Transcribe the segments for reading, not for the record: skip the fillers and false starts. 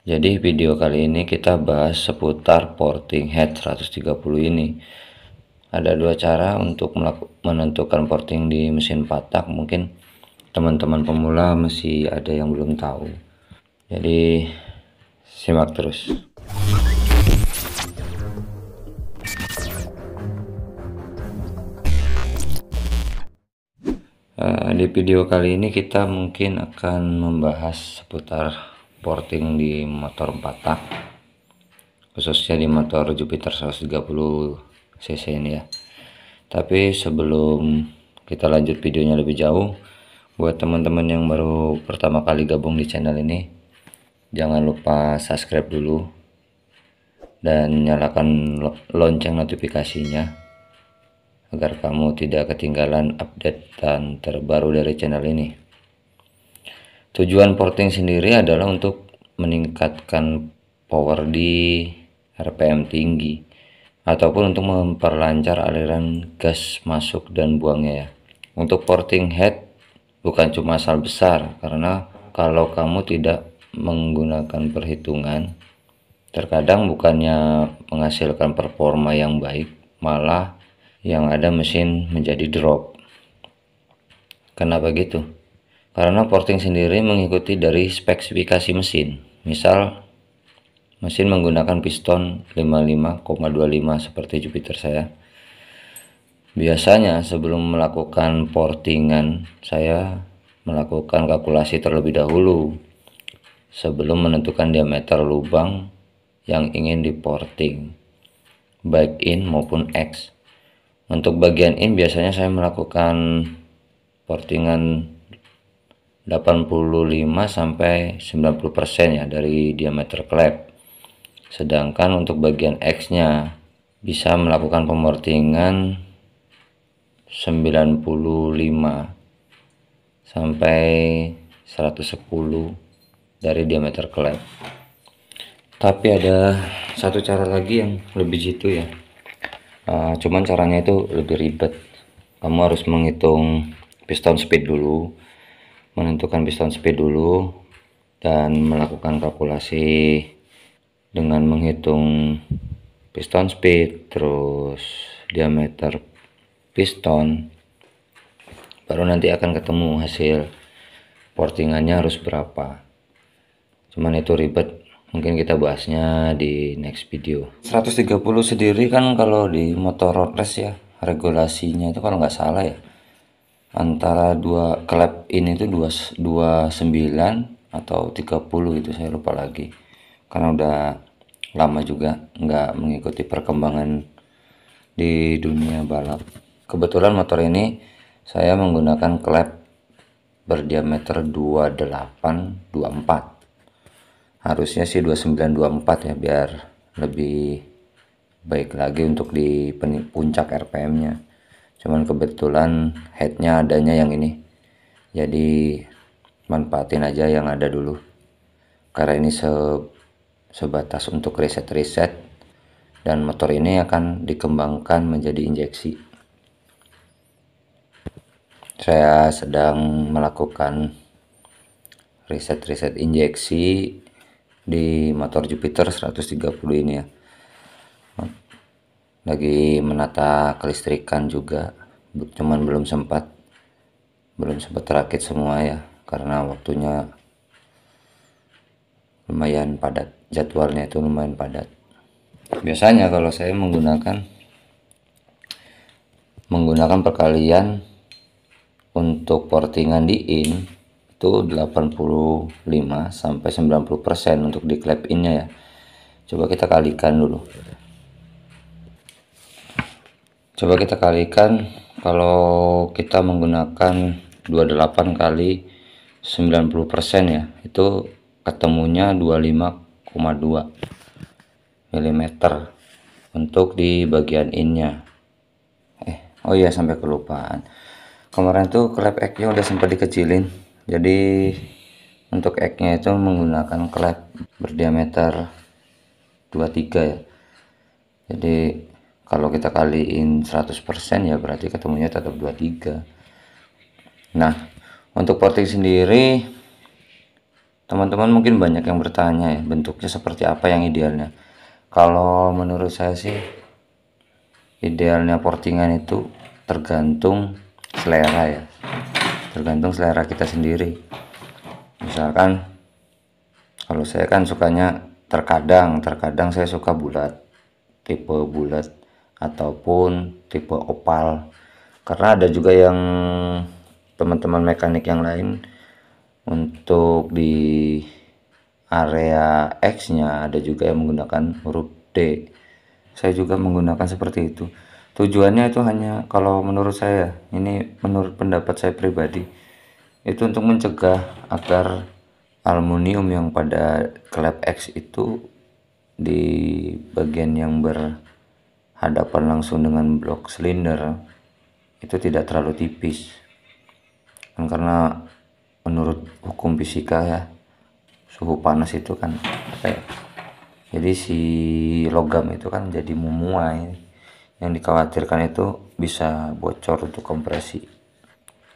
Jadi video kali ini kita bahas seputar porting head 130 ini. Ada dua cara untuk menentukan porting di mesin patak. Mungkin teman-teman pemula masih ada yang belum tahu. Jadi simak terus. Di video kali ini kita mungkin akan membahas seputar porting di motor 4 tak, khususnya di motor Jupiter 130 cc ini ya. Tapi sebelum kita lanjut videonya lebih jauh, buat teman-teman yang baru pertama kali gabung di channel ini, jangan lupa subscribe dulu dan nyalakan lonceng notifikasinya agar kamu tidak ketinggalan update dan terbaru dari channel ini. Tujuan porting sendiri adalah untuk meningkatkan power di RPM tinggi ataupun untuk memperlancar aliran gas masuk dan buangnya ya. Untuk porting head bukan cuma asal besar, karena kalau kamu tidak menggunakan perhitungan, terkadang bukannya menghasilkan performa yang baik, malah yang ada mesin menjadi drop. Kenapa gitu? Karena porting sendiri mengikuti dari spesifikasi mesin. Misal mesin menggunakan piston 55,25 seperti Jupiter saya. Biasanya sebelum melakukan portingan, saya melakukan kalkulasi terlebih dahulu sebelum menentukan diameter lubang yang ingin diporting, baik in maupun X. Untuk bagian in biasanya saya melakukan portingan 85 sampai 90% ya dari diameter klep. Sedangkan untuk bagian X-nya bisa melakukan pemortingan 95 sampai 110 dari diameter klep. Tapi ada satu cara lagi yang lebih jitu ya. Cuman caranya itu lebih ribet. Kamu harus menghitung piston speed dulu, menentukan piston speed dulu, dan melakukan kalkulasi dengan menghitung piston speed terus diameter piston. Baru nanti akan ketemu hasil portingannya harus berapa. Cuman itu ribet, mungkin kita bahasnya di next video. 130 sendiri kan kalau di motor road race ya, regulasinya itu kalau nggak salah ya, antara dua klep ini itu 29 atau 30 itu, saya lupa lagi. Karena udah lama juga nggak mengikuti perkembangan di dunia balap. Kebetulan motor ini saya menggunakan klep berdiameter 2824. Harusnya sih 2924 ya, biar lebih baik lagi untuk di puncak RPM nya. Cuman kebetulan headnya adanya yang ini, jadi manfaatin aja yang ada dulu, karena ini sebatas untuk riset dan motor ini akan dikembangkan menjadi injeksi. Saya sedang melakukan riset injeksi di motor Jupiter 130 ini ya. Lagi menata kelistrikan juga, cuman belum sempat rakit semua ya, karena waktunya lumayan padat, jadwalnya itu lumayan padat. Biasanya kalau saya menggunakan perkalian untuk portingan di in itu 85 sampai 90% untuk di klep innya ya. Coba kita kalikan dulu. Kalau kita menggunakan 28 kali 90% ya, itu ketemunya 25,2 mm untuk di bagian innya. Oh iya, sampai kelupaan. Kemarin tuh klep X-nya udah sempat dikecilin. Jadi untuk X-nya itu menggunakan klep berdiameter 23 ya. Jadi kalau kita kaliin 100% ya berarti ketemunya tetap 23. Nah, untuk porting sendiri Teman-teman mungkin banyak yang bertanya ya, bentuknya seperti apa yang idealnya. Kalau menurut saya sih, idealnya portingan itu tergantung selera ya, tergantung selera kita sendiri. Misalkan kalau saya kan sukanya terkadang saya suka bulat, tipe bulat ataupun tipe opal. Karena ada juga yang teman-teman mekanik yang lain untuk di area X-nya ada juga yang menggunakan huruf D. Saya juga menggunakan seperti itu. Tujuannya itu hanya, kalau menurut saya, ini menurut pendapat saya pribadi, itu untuk mencegah agar aluminium yang pada klep X itu di bagian yang berhadapan langsung dengan blok silinder itu tidak terlalu tipis. Karena menurut hukum fisika ya, suhu panas itu kan apa ya, jadi si logam itu kan jadi memuai. Yang dikhawatirkan itu bisa bocor untuk kompresi,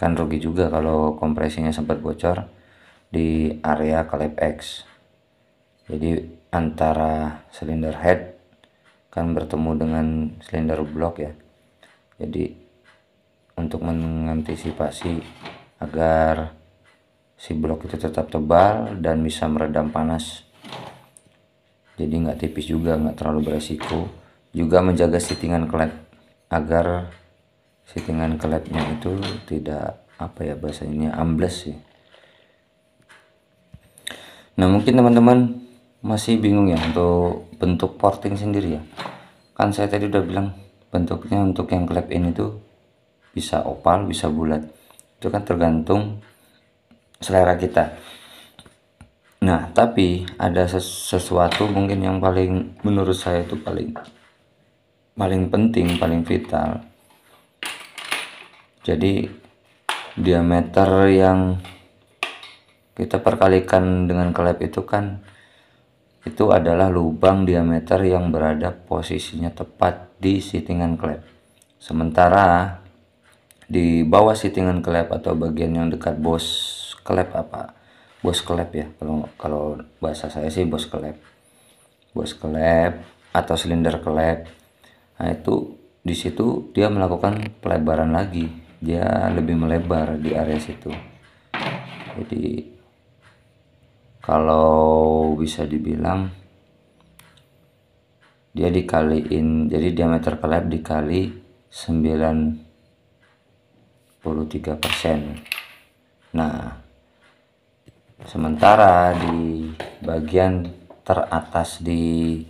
kan rugi juga kalau kompresinya sempat bocor di area klep X. Jadi antara silinder head kan bertemu dengan silinder blok ya, jadi untuk mengantisipasi agar si blok itu tetap tebal dan bisa meredam panas, jadi nggak tipis juga, nggak terlalu beresiko. Juga menjaga settingan klep agar settingan klepnya itu tidak apa ya bahasanya, ambles sih. Nah mungkin teman-teman masih bingung ya untuk bentuk porting sendiri ya. Kan saya tadi udah bilang bentuknya untuk yang klep ini tuh bisa opal, bisa bulat. Itu kan tergantung selera kita. Nah tapi ada sesuatu mungkin yang paling, menurut saya itu paling penting, paling vital. Jadi diameter yang kita perkalikan dengan klep itu kan, itu adalah lubang diameter yang berada posisinya tepat di settingan klep. Sementara di bawah settingan klep atau bagian yang dekat bos klep, apa bos klep ya, kalau bahasa saya sih bos klep atau silinder klep. Nah itu di situ dia melakukan pelebaran lagi, dia lebih melebar di area situ. Jadi kalau bisa dibilang dia dikaliin, jadi diameter klep dikali 93%. Nah sementara di bagian teratas di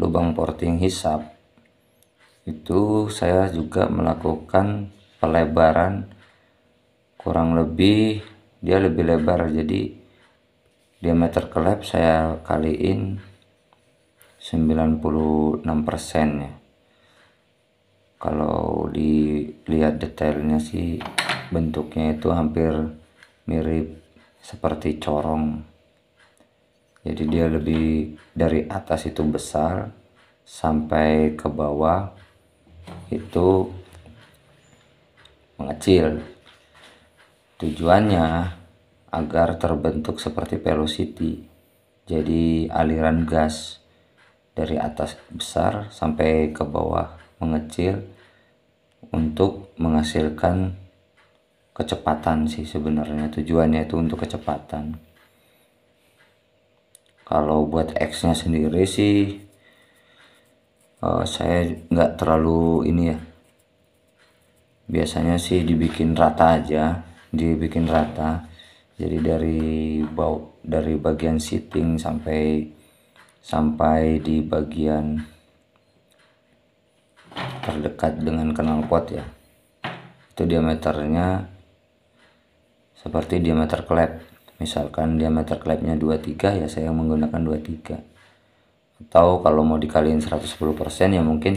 lubang porting hisap itu saya juga melakukan pelebaran, kurang lebih dia lebih lebar, jadi diameter klep saya kaliin 96% ya. Kalau dilihat detailnya sih bentuknya itu hampir mirip seperti corong. Jadi dia lebih dari atas itu besar sampai ke bawah itu mengecil. Tujuannya agar terbentuk seperti velocity. Jadi aliran gas dari atas besar sampai ke bawah mengecil untuk menghasilkan kecepatan sih sebenarnya. Tujuannya itu untuk kecepatan. Kalau buat X nya sendiri sih saya nggak terlalu ini ya, biasanya sih dibikin rata aja, dibikin rata. Jadi dari bagian seating sampai di bagian terdekat dengan knalpot ya, itu diameternya seperti diameter klep. Misalkan diameter klepnya 23 ya saya menggunakan 23, atau kalau mau dikaliin 110% ya mungkin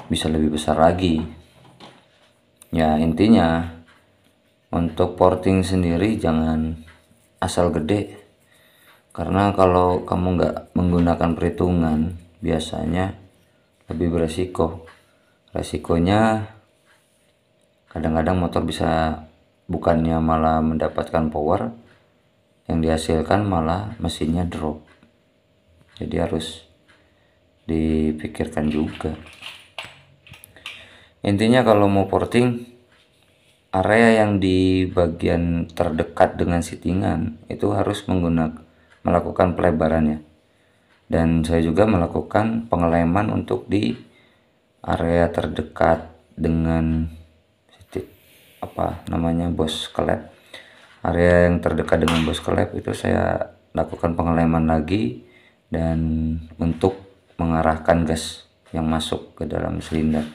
bisa lebih besar lagi ya. Intinya untuk porting sendiri jangan asal gede, karena kalau kamu nggak menggunakan perhitungan biasanya lebih beresiko. Resikonya kadang-kadang motor bisa bukannya malah mendapatkan power, yang dihasilkan malah mesinnya drop. Jadi harus dipikirkan juga. Intinya kalau mau porting, area yang di bagian terdekat dengan settingan itu harus melakukan pelebarannya. Dan saya juga melakukan pengeleman untuk di area terdekat dengan bos klep. Area yang terdekat dengan bos klep itu saya lakukan pengeleman lagi, dan untuk mengarahkan gas yang masuk ke dalam silinder.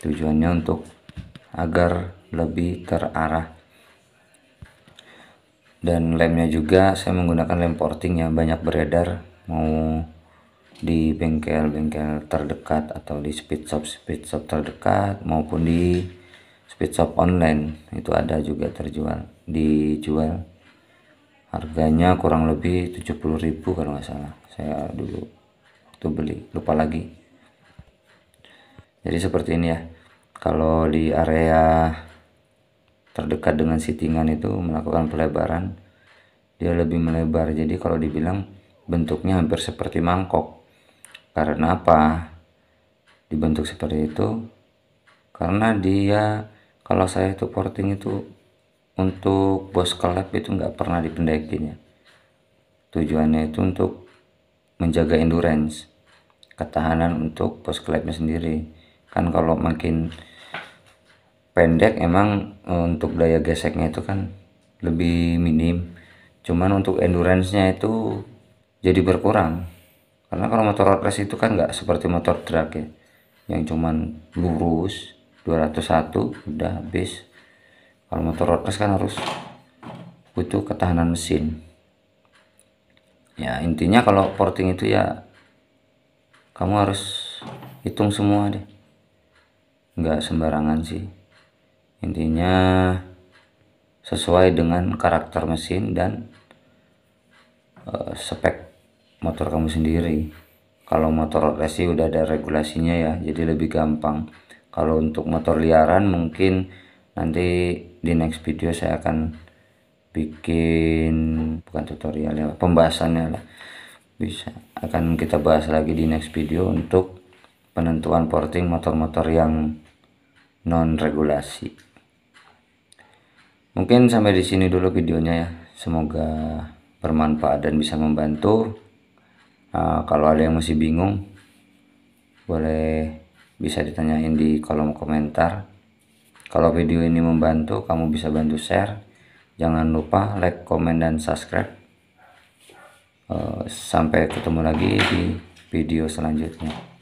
Tujuannya untuk agar lebih terarah. Dan lemnya juga saya menggunakan lem porting yang banyak beredar, mau di bengkel-bengkel terdekat atau di speed shop terdekat maupun di speed shop online, itu ada juga dijual. Harganya kurang lebih 70.000 kalau nggak salah, saya dulu waktu beli, lupa lagi. Jadi seperti ini ya, kalau di area terdekat dengan settingan itu melakukan pelebaran, dia lebih melebar. Jadi kalau dibilang bentuknya hampir seperti mangkok. Karena apa dibentuk seperti itu? Karena dia, kalau saya itu porting itu untuk bos klep itu nggak pernah dipendekin ya. Tujuannya itu untuk menjaga endurance, ketahanan untuk bos klepnya sendiri. Kan kalau makin pendek emang untuk daya geseknya itu kan lebih minim, cuman untuk endurance-nya itu jadi berkurang. Karena kalau motor road race itu kan nggak seperti motor drag ya, yang cuman lurus 201 udah habis. Kalau motor road race kan harus butuh ketahanan mesin. Ya intinya kalau porting itu ya kamu harus hitung semua deh, nggak sembarangan sih. Intinya sesuai dengan karakter mesin dan spek motor kamu sendiri. Kalau motor road race udah ada regulasinya ya, jadi lebih gampang. Kalau untuk motor liaran mungkin nanti di next video saya akan bikin, bukan tutorial ya, pembahasannya lah, bisa akan kita bahas lagi di next video untuk penentuan porting motor-motor yang non regulasi. Mungkin sampai di sini dulu videonya ya, semoga bermanfaat dan bisa membantu. Kalau ada yang masih bingung boleh bisa ditanyain di kolom komentar. Kalau video ini membantu, kamu bisa bantu share. Jangan lupa like, komen, dan subscribe. Sampai ketemu lagi di video selanjutnya.